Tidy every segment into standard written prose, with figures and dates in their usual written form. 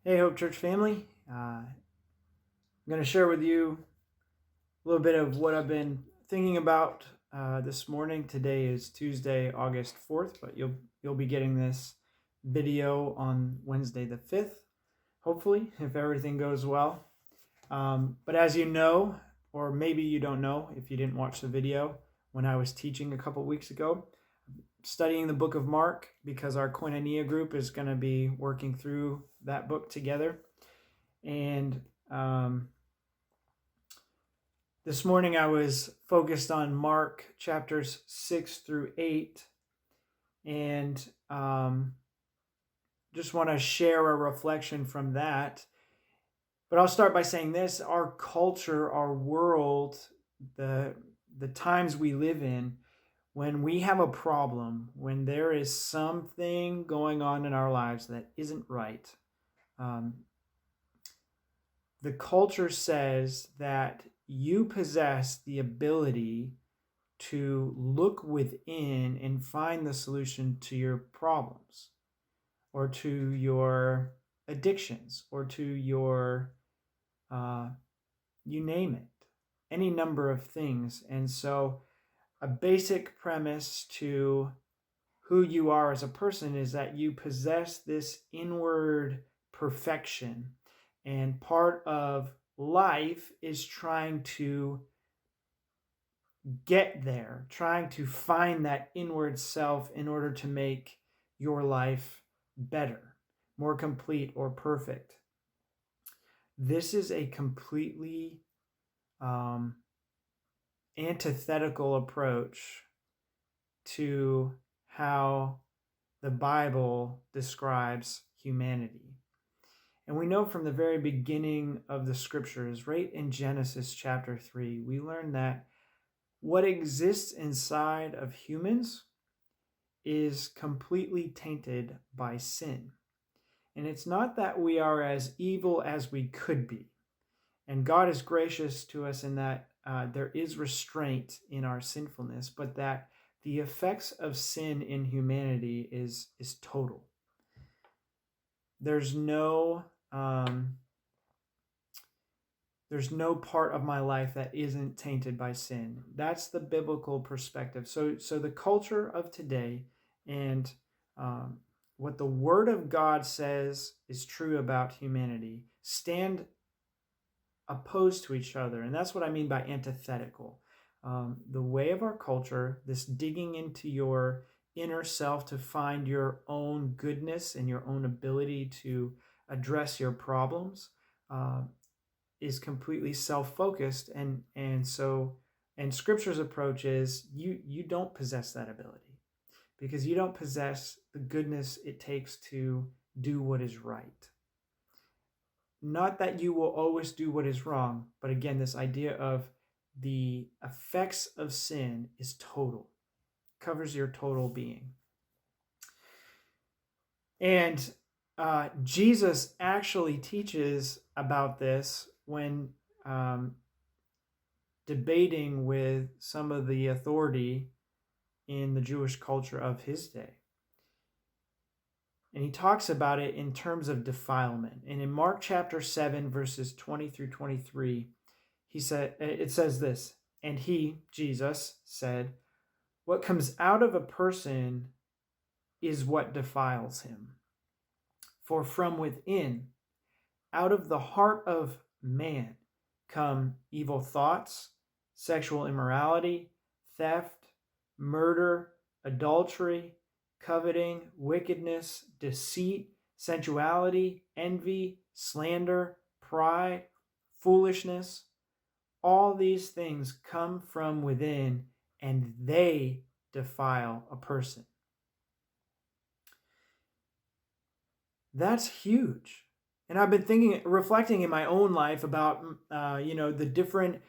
Hey, Hope Church family. I'm going to share with you a little bit of what I've been thinking about this morning. Today is Tuesday, August 4th, but you'll be getting this video on Wednesday the 5th, hopefully, if everything goes well. But as you know, or maybe you don't know if you didn't watch the video when I was teaching a couple weeks ago, studying the book of Mark because our Koinonia group is going to be working through that book together. And this morning I was focused on Mark chapters 6 through 8, and just want to share a reflection from that. But I'll start by saying this: our culture, our world, the times we live in, when we have a problem, when there is something going on in our lives that isn't right, the culture says that you possess the ability to look within and find the solution to your problems or to your addictions or to your, you name it, any number of things. And so a basic premise to who you are as a person is that you possess this inward perfection. And part of life is trying to get there, trying to find that inward self in order to make your life better, more complete, or perfect. This is a completely antithetical approach to how the Bible describes humanity. And we know from the very beginning of the scriptures, right in Genesis chapter 3, we learn that what exists inside of humans is completely tainted by sin. And it's not that we are as evil as we could be. And God is gracious to us in that there is restraint in our sinfulness, but that the effects of sin in humanity is total. There's no part of my life that isn't tainted by sin. That's the biblical perspective. So the culture of today and what the Word of God says is true about humanity stand opposed to each other. And that's what I mean by antithetical. The way of our culture, this digging into your inner self to find your own goodness and your own ability to address your problems, is completely self-focused, and Scripture's approach is you don't possess that ability because you don't possess the goodness it takes to do what is right. Not that you will always do what is wrong, but again, this idea of the effects of sin is total, covers your total being. And Jesus actually teaches about this when debating with some of the authority in the Jewish culture of his day. And he talks about it in terms of defilement. And in Mark chapter 7, verses 20 through 23, it says this: "And he, Jesus, said, 'What comes out of a person is what defiles him. For from within, out of the heart of man, come evil thoughts, sexual immorality, theft, murder, adultery, coveting, wickedness, deceit, sensuality, envy, slander, pride, foolishness. All these things come from within, and they defile a person.'" That's huge. And I've been reflecting in my own life about, the different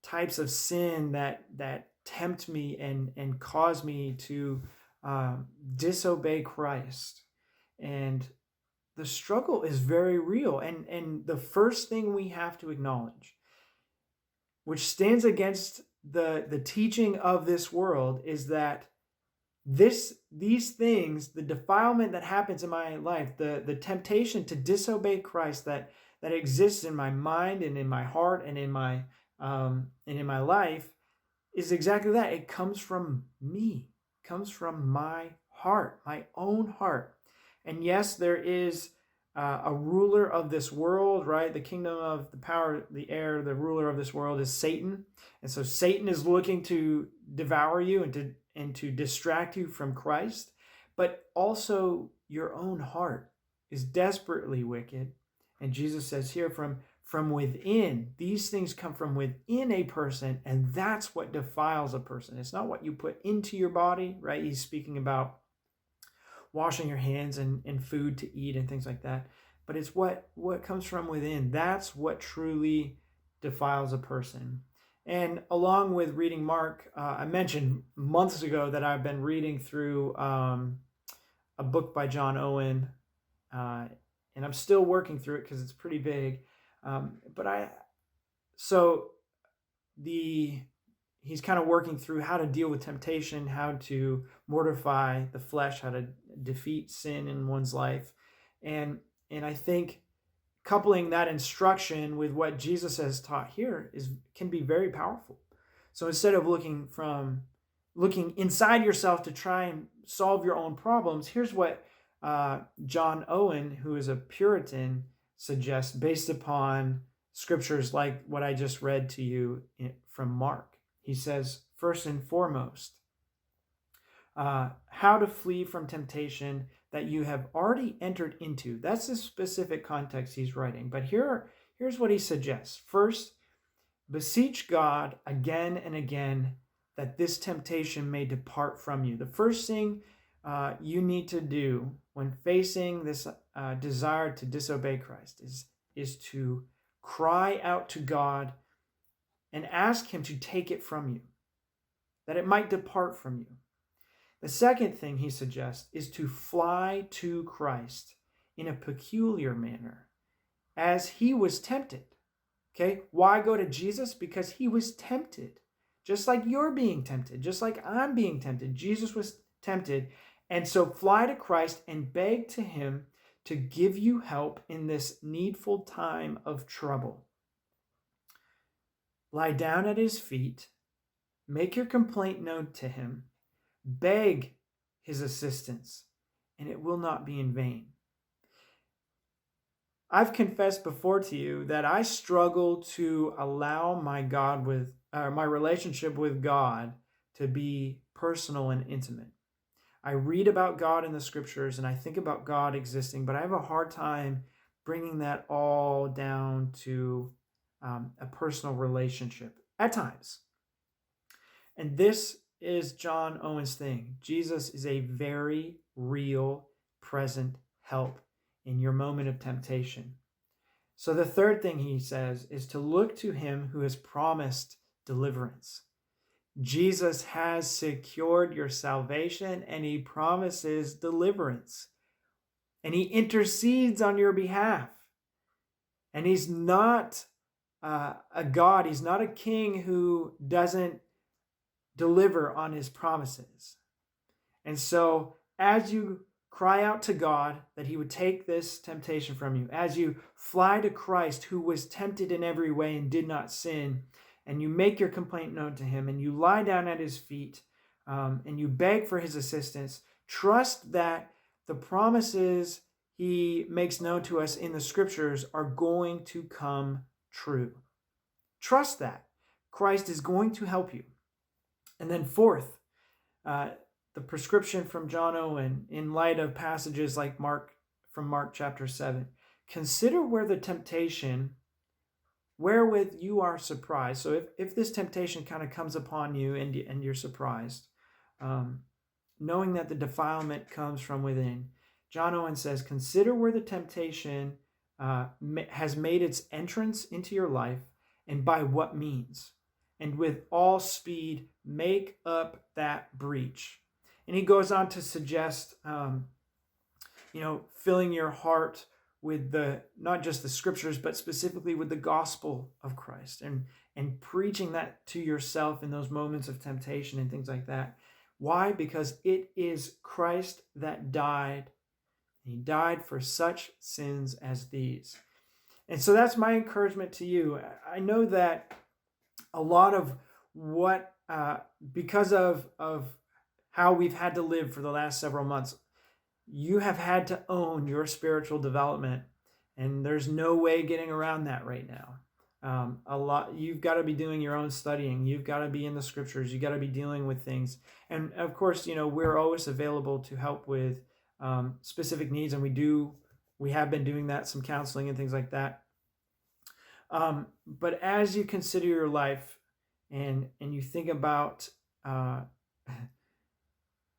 types of sin that tempt me and cause me to disobey Christ. And the struggle is very real. And the first thing we have to acknowledge, which stands against the teaching of this world, is that these things, the defilement that happens in my life, the temptation to disobey Christ that exists in my mind and in my heart and in my life, is exactly that. It comes from me. It comes from my heart, my own heart. And yes, there is a ruler of this world, right? The kingdom of the power, the air, the ruler of this world is Satan. And so Satan is looking to devour you and to distract you from Christ. But also your own heart is desperately wicked. And Jesus says here, from within, these things come from within a person, and that's what defiles a person. It's not what you put into your body, right? He's speaking about washing your hands and food to eat and things like that. But it's what comes from within. That's what truly defiles a person. And along with reading Mark, I mentioned months ago that I've been reading through a book by John Owen, and I'm still working through it because it's pretty big. He's kind of working through how to deal with temptation, how to mortify the flesh, how to defeat sin in one's life. And I think coupling that instruction with what Jesus has taught here can be very powerful. So instead of looking inside yourself to try and solve your own problems, here's what John Owen, who is a Puritan, suggests based upon scriptures like what I just read to you from Mark. He says, first and foremost, how to flee from temptation that you have already entered into. That's the specific context he's writing. But here's what he suggests. First, beseech God again and again that this temptation may depart from you. The first thing you need to do when facing this desire to disobey Christ is to cry out to God and ask him to take it from you, that it might depart from you. The second thing he suggests is to fly to Christ in a peculiar manner, as he was tempted. Okay, why go to Jesus? Because he was tempted, just like you're being tempted, just like I'm being tempted. Jesus was tempted. And so fly to Christ and beg to him to give you help in this needful time of trouble. Lie down at his feet, make your complaint known to him, beg his assistance, and it will not be in vain. I've confessed before to you that I struggle to allow my relationship with God to be personal and intimate. I read about God in the scriptures and I think about God existing, but I have a hard time bringing that all down to a personal relationship at times. And this is John Owen's thing. Jesus is a very real, present help in your moment of temptation. So the third thing he says is to look to him who has promised deliverance. Jesus has secured your salvation and he promises deliverance. And he intercedes on your behalf. And he's not a God, he's not a king who doesn't deliver on his promises. And so as you cry out to God that he would take this temptation from you, as you fly to Christ who was tempted in every way and did not sin, and you make your complaint known to him, and you lie down at his feet, and you beg for his assistance, trust that the promises he makes known to us in the scriptures are going to come true. Trust that Christ is going to help you. And then fourth, the prescription from John Owen in light of passages like from Mark chapter 7. Consider where the temptation wherewith you are surprised. So if this temptation kind of comes upon you and you're surprised, knowing that the defilement comes from within, John Owen says, consider where the temptation has made its entrance into your life and by what means. And with all speed, make up that breach. And he goes on to suggest, filling your heart with not just the scriptures, but specifically with the gospel of Christ and preaching that to yourself in those moments of temptation and things like that. Why? Because it is Christ that died. He died for such sins as these. And so that's my encouragement to you. I know that a lot of what, because of how we've had to live for the last several months, you have had to own your spiritual development, and there's no way getting around that right now. You've got to be doing your own studying. You've got to be in the scriptures. You got to be dealing with things. And of course, we're always available to help with specific needs, and we have been doing that, some counseling and things like that. But as you consider your life and you think about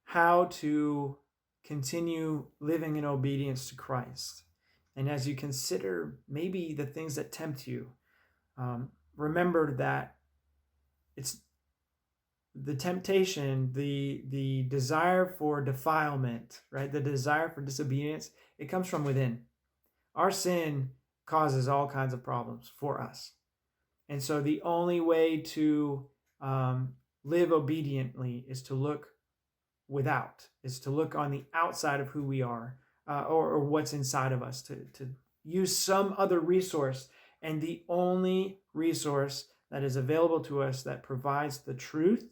how to continue living in obedience to Christ, and as you consider maybe the things that tempt you, remember that it's the temptation, the desire for defilement, right? The desire for disobedience, it comes from within. Our sin causes all kinds of problems for us. And so the only way to live obediently is to look without, is to look on the outside of who we are, or what's inside of us, to use some other resource. And the only resource that is available to us that provides the truth,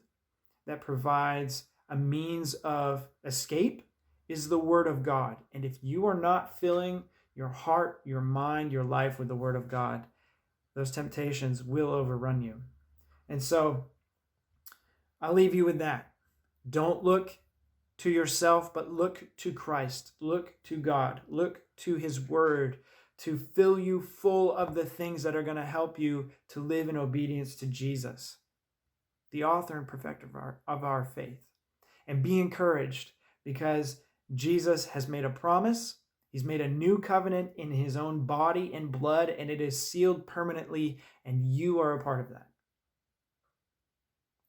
that provides a means of escape, is the Word of God. And if you are not filling your heart, your mind, your life with the Word of God, those temptations will overrun you. And so I'll leave you with that. Don't look to yourself, but look to Christ. Look to God. Look to His Word to fill you full of the things that are going to help you to live in obedience to Jesus, the author and perfecter of our faith. And be encouraged, because Jesus has made a promise. He's made a new covenant in His own body and blood, and it is sealed permanently, and you are a part of that.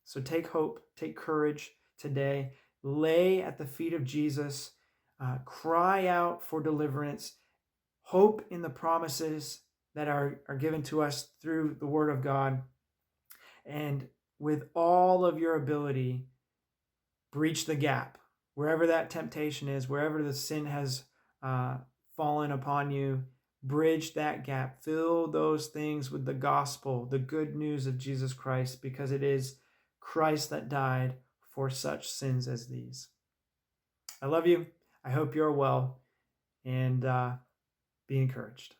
So take hope, take courage today. Lay at the feet of Jesus. Cry out for deliverance. Hope in the promises that are given to us through the Word of God. And with all of your ability, breach the gap. Wherever that temptation is, wherever the sin has fallen upon you, bridge that gap. Fill those things with the gospel, the good news of Jesus Christ, because it is Christ that died for such sins as these. I love you. I hope you're well, and be encouraged.